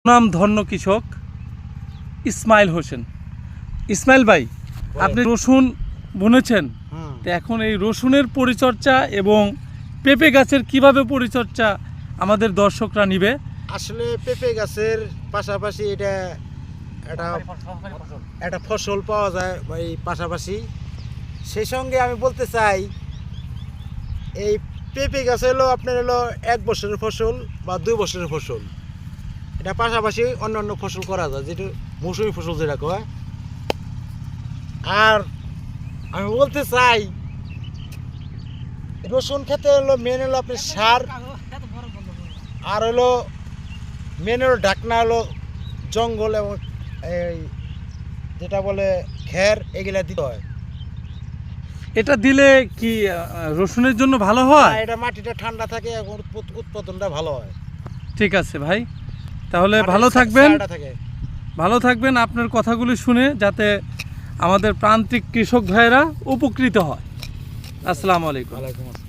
নাম ধন্য কৃষক ইসমাইল হোসেন। ইসমাইল ভাই, আপনি রসুন বুনেছেন, তো এখন এই রসুনের পরিচর্যা এবং পেঁপে গাছের কিভাবে পরিচর্যা আমাদের দর্শকরা নিবে? আসলে পেঁপে গাছের পাশাপাশি এটা একটা ফসল পাওয়া যায় এই পাশাপাশি। সেই সঙ্গে আমি বলতে চাই, এই পেঁপে গাছ হলো আপনার হলো 1 বছরের ফসল বা 2 বছরের ফসল। এটা পাশাপাশি অন্যান্য ফসল করা যায়, যেটা মৌসুমী ফসল যেটা কয়। আর আমি বলতে চাই, রসুন খেতে হলো মেন হলো আপনার সার, আর হলো মেন হলো ঢাকনা হলো জঙ্গল এবং এই যেটা বলে খের, এগুলা দিতে হয়। এটা দিলে কি রসুনের জন্য ভালো হয়? এটা মাটিটা ঠান্ডা থাকে এবং উৎপাদনটা ভালো হয়। ঠিক আছে ভাই, তাহলে ভালো থাকবেন। আপনার কথাগুলি শুনে যাতে আমাদের প্রান্তিক কৃষক ভাইয়েরা উপকৃত হয়। আসসালামু আলাইকুম। ওয়ালাইকুম আসসালাম।